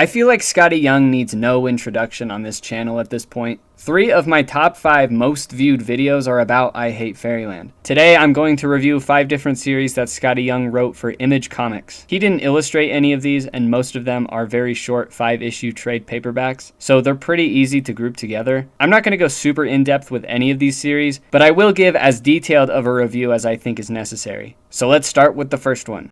I feel like Skottie Young needs no introduction on this channel at this point. 3 of my top 5 most viewed videos are about I Hate Fairyland. Today I'm going to review 5 different series that Skottie Young wrote for Image Comics. He didn't illustrate any of these, and most of them are very short 5-issue trade paperbacks, so they're pretty easy to group together. I'm not going to go super in-depth with any of these series, but I will give as detailed of a review as I think is necessary. So let's start with the first one.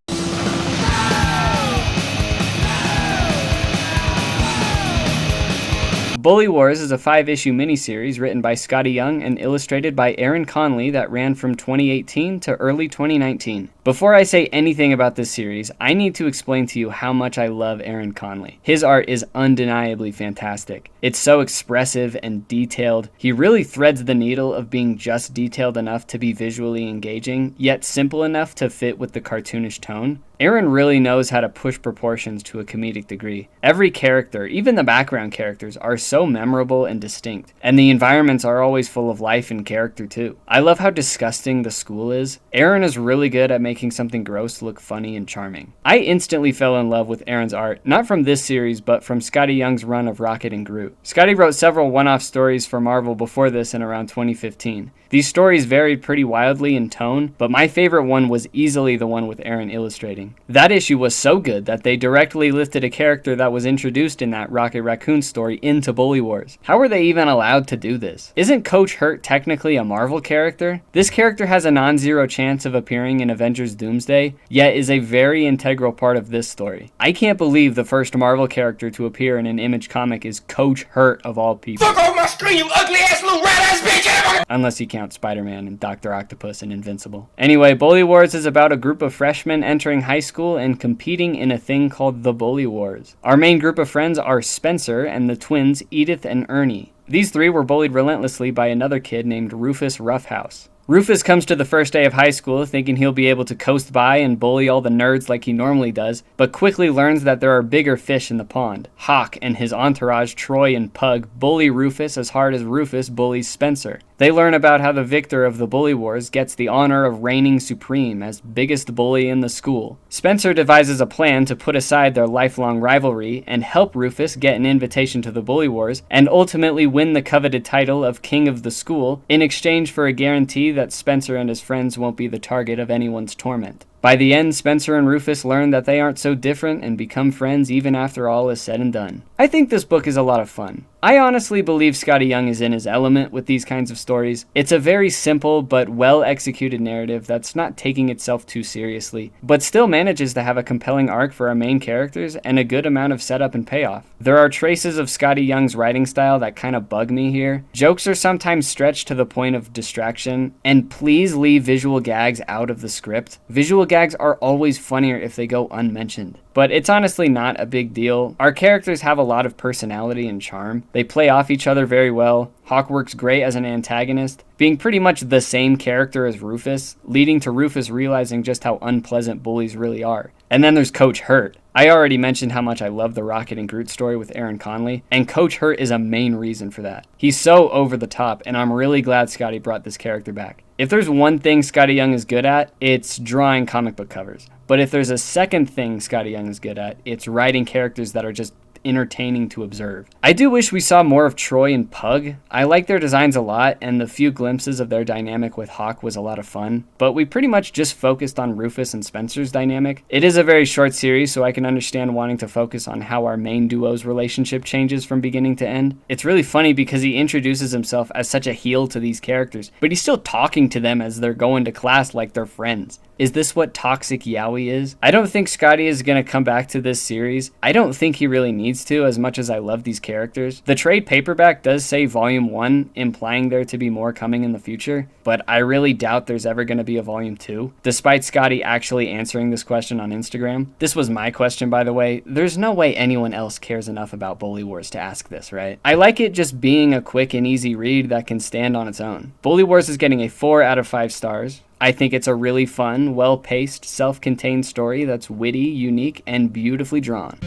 Bully Wars is a 5-issue miniseries written by Skottie Young and illustrated by Aaron Conley that ran from 2018 to early 2019. Before I say anything about this series, I need to explain to you how much I love Aaron Conley. His art is undeniably fantastic. It's so expressive and detailed. He really threads the needle of being just detailed enough to be visually engaging, yet simple enough to fit with the cartoonish tone. Aaron really knows how to push proportions to a comedic degree. Every character, even the background characters, are so memorable and distinct, and the environments are always full of life and character too. I love how disgusting the school is. Aaron is really good at making something gross look funny and charming. I instantly fell in love with Aaron's art, not from this series, but from Skottie Young's run of Rocket and Groot. Skottie wrote several one-off stories for Marvel before this in around 2015. These stories varied pretty wildly in tone, but my favorite one was easily the one with Aaron illustrating. That issue was so good that they directly lifted a character that was introduced in that Rocket Raccoon story into Bully Wars. How are they even allowed to do this? Isn't Coach Hurt technically a Marvel character? This character has a non-zero chance of appearing in Avengers Doomsday, yet is a very integral part of this story. I can't believe the first Marvel character to appear in an Image comic is Coach Hurt of all people. Fuck off my screen, you ugly ass little rat ass bitch! Unless you count Spider-Man and Dr. Octopus and Invincible. Anyway, Bully Wars is about a group of freshmen entering high school and competing in a thing called the Bully Wars. Our main group of friends are Spencer and the twins Edith and Ernie. These 3 were bullied relentlessly by another kid named Rufus Roughhouse. Rufus comes to the first day of high school thinking he'll be able to coast by and bully all the nerds like he normally does, but quickly learns that there are bigger fish in the pond. Hawk and his entourage, Troy and Pug, bully Rufus as hard as Rufus bullies Spencer. They learn about how the victor of the Bully Wars gets the honor of reigning supreme as biggest bully in the school. Spencer devises a plan to put aside their lifelong rivalry and help Rufus get an invitation to the Bully Wars and ultimately win the coveted title of King of the School in exchange for a guarantee that Spencer and his friends won't be the target of anyone's torment. By the end, Spencer and Rufus learn that they aren't so different and become friends even after all is said and done. I think this book is a lot of fun. I honestly believe Skottie Young is in his element with these kinds of stories. It's a very simple but well-executed narrative that's not taking itself too seriously, but still manages to have a compelling arc for our main characters and a good amount of setup and payoff. There are traces of Skottie Young's writing style that kind of bug me here. Jokes are sometimes stretched to the point of distraction, and please leave visual gags out of the script. Visual gags are always funnier if they go unmentioned. But it's honestly not a big deal. Our characters have a lot of personality and charm. They play off each other very well. Hawk works great as an antagonist, being pretty much the same character as Rufus, leading to Rufus realizing just how unpleasant bullies really are. And then there's Coach Hurt. I already mentioned how much I love the Rocket and Groot story with Aaron Conley, and Coach Hurt is a main reason for that. He's so over the top, and I'm really glad Skottie brought this character back. If there's one thing Skottie Young is good at, it's drawing comic book covers. But if there's a second thing Skottie Young is good at, it's writing characters that are just entertaining to observe. I do wish we saw more of Troy and Pug. I like their designs a lot, and the few glimpses of their dynamic with Hawk was a lot of fun, but we pretty much just focused on Rufus and Spencer's dynamic. It is a very short series, so I can understand wanting to focus on how our main duo's relationship changes from beginning to end. It's really funny because he introduces himself as such a heel to these characters, but he's still talking to them as they're going to class like they're friends. Is this what toxic yaoi is? I don't think Skottie is going to come back to this series. I don't think he really needs to, as much as I love these characters. The trade paperback does say Volume 1, implying there to be more coming in the future, but I really doubt there's ever going to be a Volume 2, despite Skottie actually answering this question on Instagram. This was my question, by the way. There's no way anyone else cares enough about Bully Wars to ask this, right? I like it just being a quick and easy read that can stand on its own. Bully Wars is getting a 4 out of 5 stars. I think it's a really fun, well-paced, self-contained story that's witty, unique, and beautifully drawn.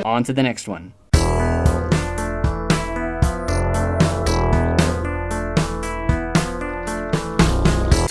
On to the next one.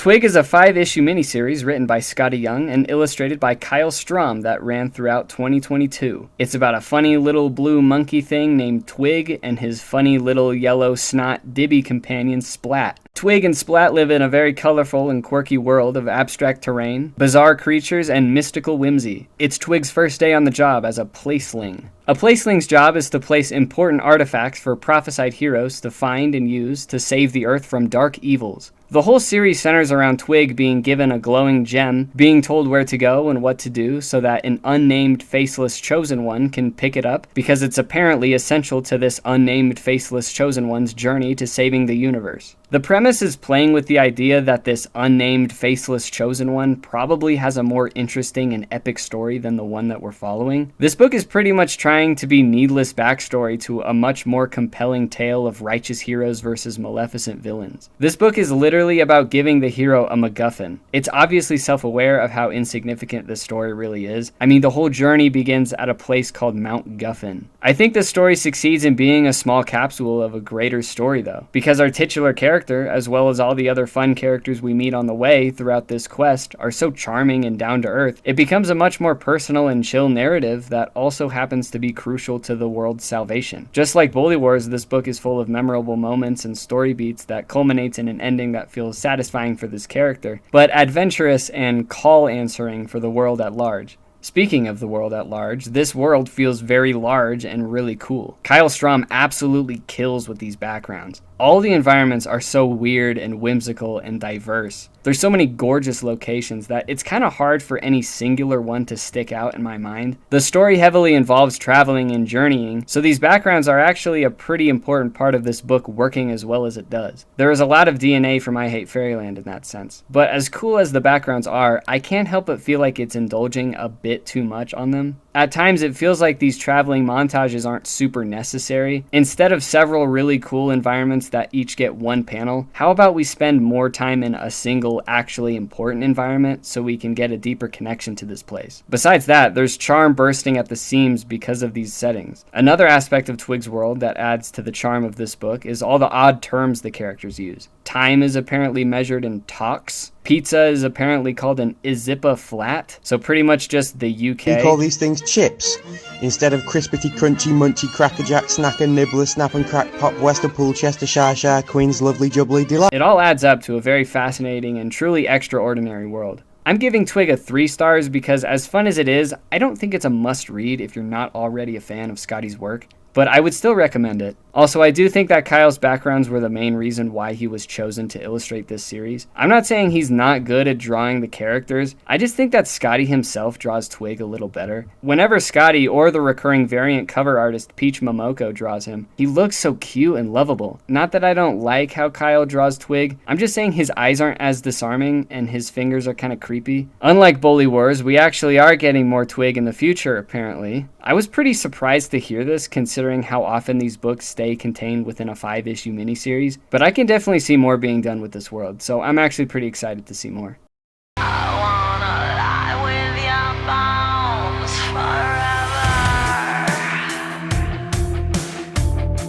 Twig is a 5-issue miniseries written by Skottie Young and illustrated by Kyle Strom that ran throughout 2022. It's about a funny little blue monkey thing named Twig and his funny little yellow snot dibby companion Splat. Twig and Splat live in a very colorful and quirky world of abstract terrain, bizarre creatures, and mystical whimsy. It's Twig's first day on the job as a placeling. A placeling's job is to place important artifacts for prophesied heroes to find and use to save the Earth from dark evils. The whole series centers around Twig being given a glowing gem, being told where to go and what to do so that an unnamed faceless chosen one can pick it up, because it's apparently essential to this unnamed faceless chosen one's journey to saving the universe. The premise is playing with the idea that this unnamed faceless chosen one probably has a more interesting and epic story than the one that we're following. This book is pretty much trying to be needless backstory to a much more compelling tale of righteous heroes versus maleficent villains. This book is literally about giving the hero a MacGuffin. It's obviously self-aware of how insignificant this story really is. I mean, the whole journey begins at a place called Mount Guffin. I think the story succeeds in being a small capsule of a greater story though, because our titular character, as well as all the other fun characters we meet on the way throughout this quest, are so charming and down to earth, it becomes a much more personal and chill narrative that also happens to be crucial to the world's salvation. Just like Bully Wars, this book is full of memorable moments and story beats that culminates in an ending that feels satisfying for this character, but adventurous and call answering for the world at large. Speaking of the world at large, this world feels very large and really cool. Kyle Strom absolutely kills with these backgrounds. All the environments are so weird and whimsical and diverse. There's so many gorgeous locations that it's kind of hard for any singular one to stick out in my mind. The story heavily involves traveling and journeying, so these backgrounds are actually a pretty important part of this book working as well as it does. There is a lot of DNA from I Hate Fairyland in that sense. But as cool as the backgrounds are, I can't help but feel like it's indulging a bit too much on them. At times, it feels like these traveling montages aren't super necessary. Instead of several really cool environments that each get one panel, how about we spend more time in a single actually important environment so we can get a deeper connection to this place? Besides that, there's charm bursting at the seams because of these settings. Another aspect of Twig's world that adds to the charm of this book is all the odd terms the characters use. Time is apparently measured in talks. Pizza is apparently called an Izippa flat, so pretty much just the UK. We call these things chips instead of crispity, crunchy, munchy, crackerjack, snacker, nibbler, snap and crack, pop, Wester, Poolchester, Shire, Queens, lovely, jubbly, delight. It all adds up to a very fascinating and truly extraordinary world. I'm giving Twig a 3 stars because, as fun as it is, I don't think it's a must-read if you're not already a fan of Skottie's work, but I would still recommend it. Also, I do think that Kyle's backgrounds were the main reason why he was chosen to illustrate this series. I'm not saying he's not good at drawing the characters, I just think that Skottie himself draws Twig a little better. Whenever Skottie or the recurring variant cover artist Peach Momoko draws him, he looks so cute and lovable. Not that I don't like how Kyle draws Twig, I'm just saying his eyes aren't as disarming and his fingers are kind of creepy. Unlike Bully Wars, we actually are getting more Twig in the future, apparently. I was pretty surprised to hear this, considering how often these books stay contained within a 5-issue miniseries, but I can definitely see more being done with this world, so I'm actually pretty excited to see more.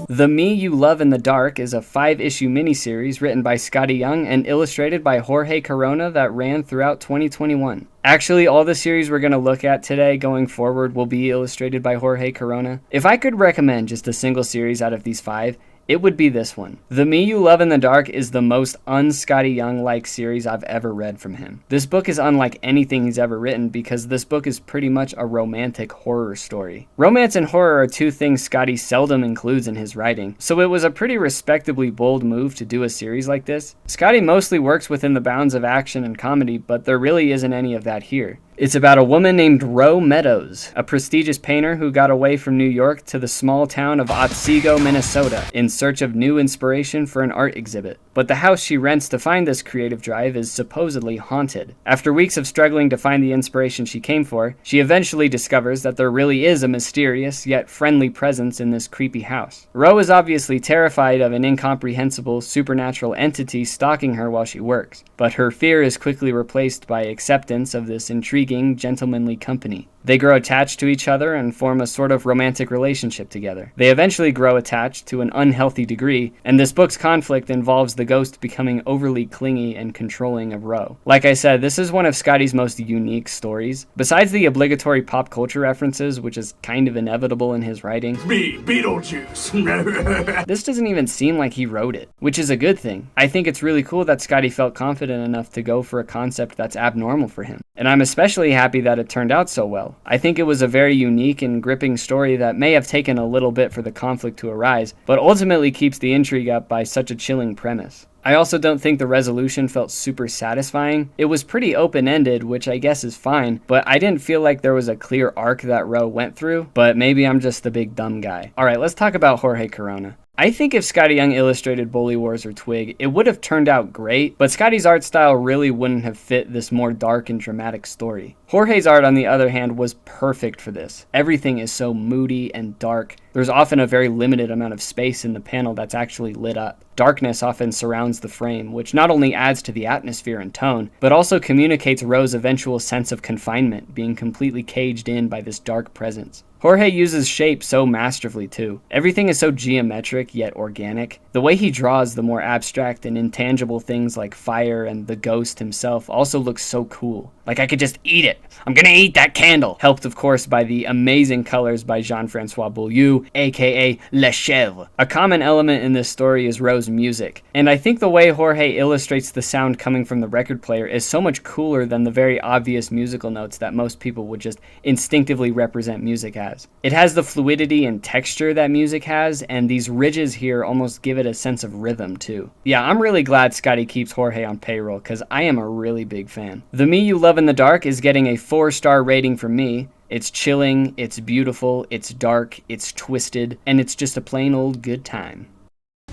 The Me You Love in the Dark is a 5-issue miniseries written by Skottie Young and illustrated by Jorge Corona that ran throughout 2021. Actually, all the series we're going to look at today going forward will be illustrated by Jorge Corona. If I could recommend just a single series out of these 5, it would be this one. The Me You Love in the Dark is the most un-Skottie Young-like series I've ever read from him. This book is unlike anything he's ever written because this book is pretty much a romantic horror story. Romance and horror are two things Skottie seldom includes in his writing, so it was a pretty respectably bold move to do a series like this. Skottie mostly works within the bounds of action and comedy, but there really isn't any of that here. It's about a woman named Ro Meadows, a prestigious painter who got away from New York to the small town of Otsego, Minnesota, in search of new inspiration for an art exhibit. But the house she rents to find this creative drive is supposedly haunted. After weeks of struggling to find the inspiration she came for, she eventually discovers that there really is a mysterious yet friendly presence in this creepy house. Ro is obviously terrified of an incomprehensible supernatural entity stalking her while she works, but her fear is quickly replaced by acceptance of this intriguing, gentlemanly company. They grow attached to each other and form a sort of romantic relationship together. They eventually grow attached to an unhealthy degree, and this book's conflict involves the ghost becoming overly clingy and controlling of Ro. Like I said, this is one of Skottie's most unique stories. Besides the obligatory pop culture references, which is kind of inevitable in his writing, Me, Beetlejuice. this doesn't even seem like he wrote it, which is a good thing. I think it's really cool that Skottie felt confident enough to go for a concept that's abnormal for him. And I'm especially happy that it turned out so well. I think it was a very unique and gripping story that may have taken a little bit for the conflict to arise, but ultimately keeps the intrigue up by such a chilling premise. I also don't think the resolution felt super satisfying. It was pretty open-ended, which I guess is fine, but I didn't feel like there was a clear arc that Ro went through, but maybe I'm just the big dumb guy. Alright, let's talk about Jorge Corona. I think if Skottie Young illustrated Bully Wars or Twig, it would have turned out great, but Skottie's art style really wouldn't have fit this more dark and dramatic story. Jorge's art, on the other hand, was perfect for this. Everything is so moody and dark. There's often a very limited amount of space in the panel that's actually lit up. Darkness often surrounds the frame, which not only adds to the atmosphere and tone, but also communicates Ro's eventual sense of confinement, being completely caged in by this dark presence. Jorge uses shape so masterfully too. Everything is so geometric yet organic. The way he draws the more abstract and intangible things like fire and the ghost himself also looks so cool. Like I could just eat it. I'm gonna eat that candle. Helped of course by the amazing colors by Jean-Francois Beaulieu, aka Le Chèvre. A common element in this story is Ro's music, and I think the way Jorge illustrates the sound coming from the record player is so much cooler than the very obvious musical notes that most people would just instinctively represent music as. It has the fluidity and texture that music has, and these ridges here almost give it a sense of rhythm too. Yeah, I'm really glad Skottie keeps Jorge on payroll, because I am a really big fan. The Me You Love in the Dark is getting a 4-star rating from me. It's chilling, it's beautiful, it's dark, it's twisted, and it's just a plain old good time.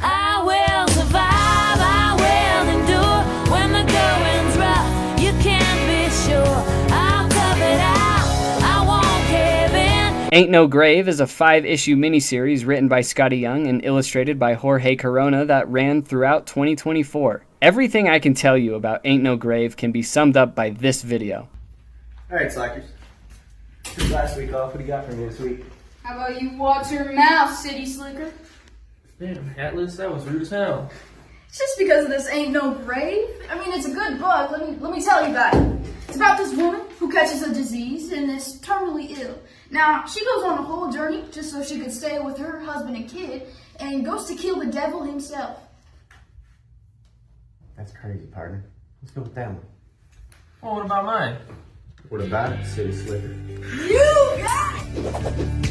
I will survive, I will endure. When the going's rough, you can't be sure. I'll tough it out, I won't cave in. Ain't No Grave is a 5-issue miniseries written by Skottie Young and illustrated by Jorge Corona that ran throughout 2024. Everything I can tell you about Ain't No Grave can be summed up by this video. Alright, Slackers. Since last week off, what do you got for me this week? How about you watch your mouth, city slicker? Damn, Atlas, that was rude as hell. It's just because of this Ain't No Grave. I mean, it's a good book. Let me tell you about it. It's about this woman who catches a disease and is terminally ill. Now, she goes on a whole journey just so she could stay with her husband and kid and goes to kill the devil himself. That's crazy, partner. Let's go with that one. Well, what about mine? What about it, City Slicker? You got it!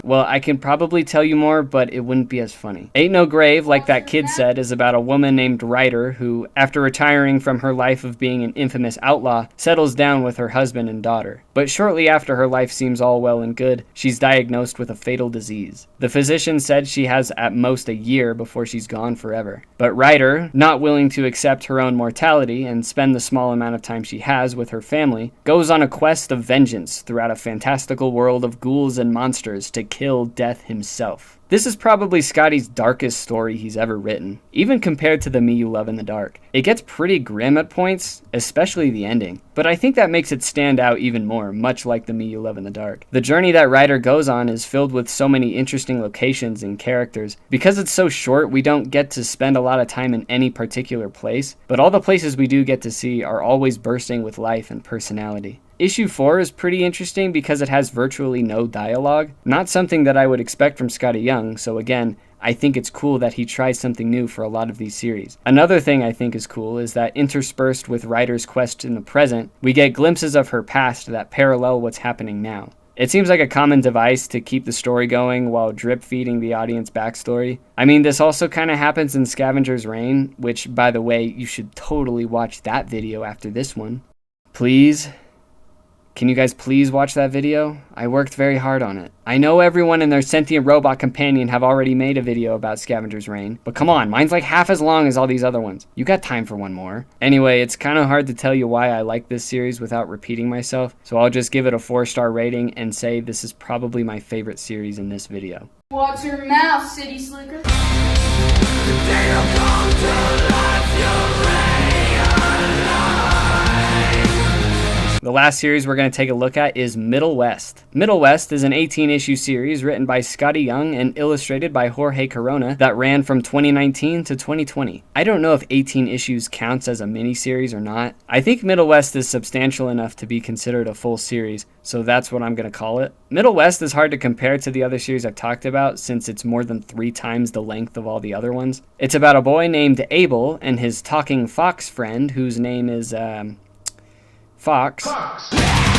Well, I can probably tell you more, but it wouldn't be as funny. Ain't No Grave, like that kid said, is about a woman named Ryder who, after retiring from her life of being an infamous outlaw, settles down with her husband and daughter. But shortly after her life seems all well and good, she's diagnosed with a fatal disease. The physician said she has at most a year before she's gone forever. But Ryder, not willing to accept her own mortality and spend the small amount of time she has with her family, goes on a quest of vengeance throughout a fantastical world of ghouls and monsters to kill Death himself. This is probably Skottie's darkest story he's ever written, even compared to the Me You Love in the Dark. It gets pretty grim at points, especially the ending, but I think that makes it stand out even more, much like the Me You Love in the Dark. The journey that Ryder goes on is filled with so many interesting locations and characters. Because it's so short, we don't get to spend a lot of time in any particular place, but all the places we do get to see are always bursting with life and personality. Issue 4 is pretty interesting because it has virtually no dialogue, not something that I would expect from Skottie Young, so again, I think it's cool that he tries something new for a lot of these series. Another thing I think is cool is that interspersed with Ryder's quest in the present, we get glimpses of her past that parallel what's happening now. It seems like a common device to keep the story going while drip feeding the audience backstory. I mean, this also kind of happens in Scavenger's Reign, which, by the way, you should totally watch that video after this one. Please? Can you guys please watch that video? I worked very hard on it. I know everyone and their sentient robot companion have already made a video about Scavenger's Reign, but come on, mine's like half as long as all these other ones. You got time for one more. Anyway, it's kind of hard to tell you why I like this series without repeating myself, so I'll just give it a 4-star rating and say this is probably my favorite series in this video. Watch your mouth, city slicker. The last series we're going to take a look at is Middlewest. Middlewest is an 18-issue series written by Skottie Young and illustrated by Jorge Corona that ran from 2019 to 2020. I don't know if 18 issues counts as a miniseries or not. I think Middlewest is substantial enough to be considered a full series, so that's what I'm going to call it. Middlewest is hard to compare to the other series I've talked about since it's more than 3 times the length of all the other ones. It's about a boy named Abel and his talking fox friend whose name is, Fox.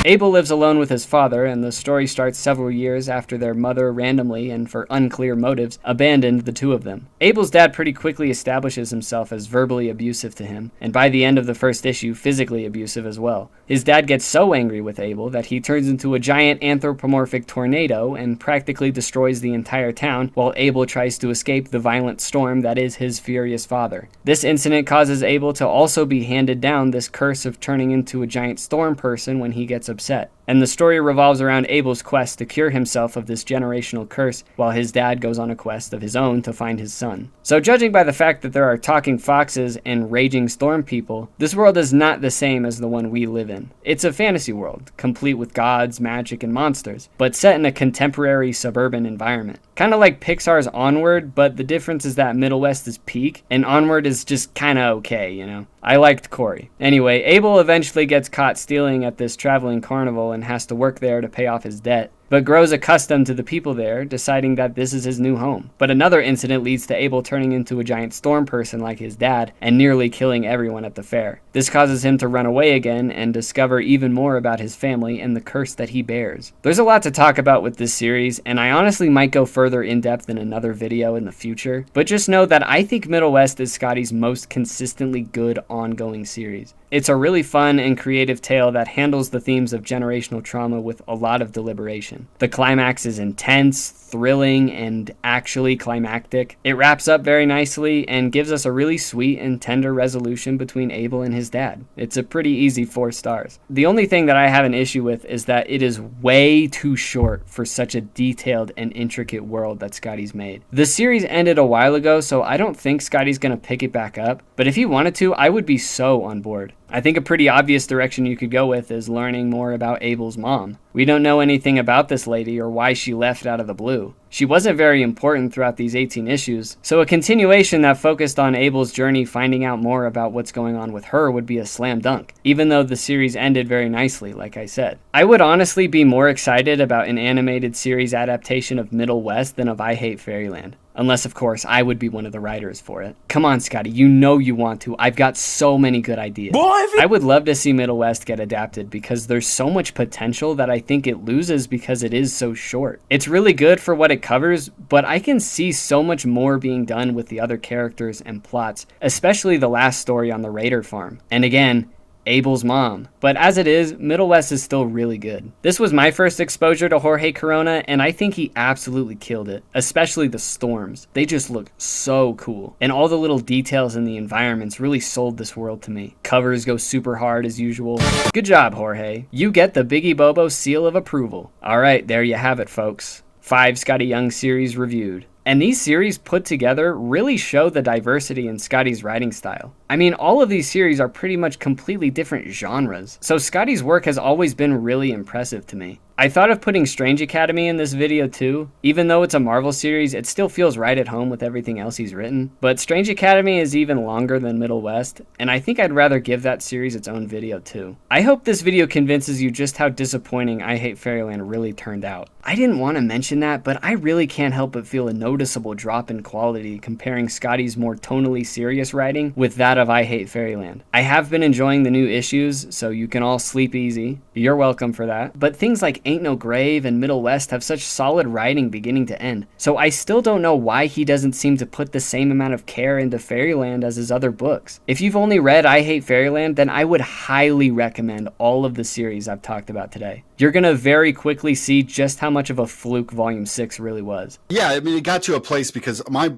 Abel lives alone with his father, and the story starts several years after their mother randomly, and for unclear motives, abandoned the two of them. Abel's dad pretty quickly establishes himself as verbally abusive to him, and by the end of the first issue, physically abusive as well. His dad gets so angry with Abel that he turns into a giant anthropomorphic tornado and practically destroys the entire town, while Abel tries to escape the violent storm that is his furious father. This incident causes Abel to also be handed down this curse of turning into a giant storm person when he gets upset. And the story revolves around Abel's quest to cure himself of this generational curse, while his dad goes on a quest of his own to find his son. So judging by the fact that there are talking foxes and raging storm people, this world is not the same as the one we live in. It's a fantasy world, complete with gods, magic, and monsters, but set in a contemporary suburban environment. Kind of like Pixar's Onward, but the difference is that Middlewest is peak, and Onward is just kinda okay, you know? I liked Corey. Anyway, Abel eventually gets caught stealing at this traveling carnival and has to work there to pay off his debt, but grows accustomed to the people there, deciding that this is his new home. But another incident leads to Abel turning into a giant storm person like his dad and nearly killing everyone at the fair. This causes him to run away again and discover even more about his family and the curse that he bears. There's a lot to talk about with this series, and I honestly might go further in depth in another video in the future, but just know that I think Middlewest is Skottie's most consistently good ongoing series. It's a really fun and creative tale that handles the themes of generational trauma with a lot of deliberation. The climax is intense, thrilling, and actually climactic. It wraps up very nicely and gives us a really sweet and tender resolution between Abel and his dad. It's a pretty easy 4 stars. The only thing that I have an issue with is that it is way too short for such a detailed and intricate world that Skottie's made. The series ended a while ago, so I don't think Skottie's gonna pick it back up, but if he wanted to, I would be so on board. I think a pretty obvious direction you could go with is learning more about Abel's mom. We don't know anything about this lady or why she left out of the blue. She wasn't very important throughout these 18 issues, so a continuation that focused on Abel's journey finding out more about what's going on with her would be a slam dunk, even though the series ended very nicely, like I said. I would honestly be more excited about an animated series adaptation of Middlewest than of I Hate Fairyland. Unless, of course, I would be one of the writers for it. Come on, Skottie, you know you want to. I've got so many good ideas. I would love to see Middlewest get adapted because there's so much potential that I think it loses because it is so short. It's really good for what it covers, but I can see so much more being done with the other characters and plots, especially the last story on the Raider farm. And again, Abel's mom. But as it is, Middlewest is still really good. This was my first exposure to Jorge Corona, and I think he absolutely killed it, especially the storms. They just look so cool. And all the little details in the environments really sold this world to me. Covers go super hard as usual. Good job, Jorge. You get the Biggie Bobo seal of approval. Alright, there you have it, folks. 5 Skottie Young series reviewed. And these series put together really show the diversity in Skottie's writing style. I mean, all of these series are pretty much completely different genres, so Skottie's work has always been really impressive to me. I thought of putting Strange Academy in this video too. Even though it's a Marvel series, it still feels right at home with everything else he's written. But Strange Academy is even longer than Middlewest, and I think I'd rather give that series its own video too. I hope this video convinces you just how disappointing I Hate Fairyland really turned out. I didn't want to mention that, but I really can't help but feel a noticeable drop in quality comparing Skottie's more tonally serious writing with that of I Hate Fairyland. I have been enjoying the new issues, so you can all sleep easy. You're welcome for that. But things like Ain't No Grave and Middlewest have such solid writing beginning to end, so I still don't know why he doesn't seem to put the same amount of care into Fairyland as his other books. If you've only read I Hate Fairyland, then I would highly recommend all of the series I've talked about today. You're gonna very quickly see just how much of a fluke Volume 6 really was. Yeah, I mean, it got to a place because my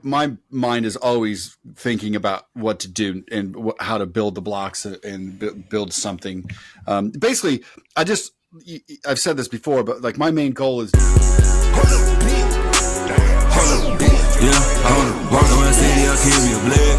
mind is always thinking about what to do and how to build the blocks and build something. Basically, I've said this before, but like my main goal is. Yeah, I wanna walk around city, I'll give me a blade.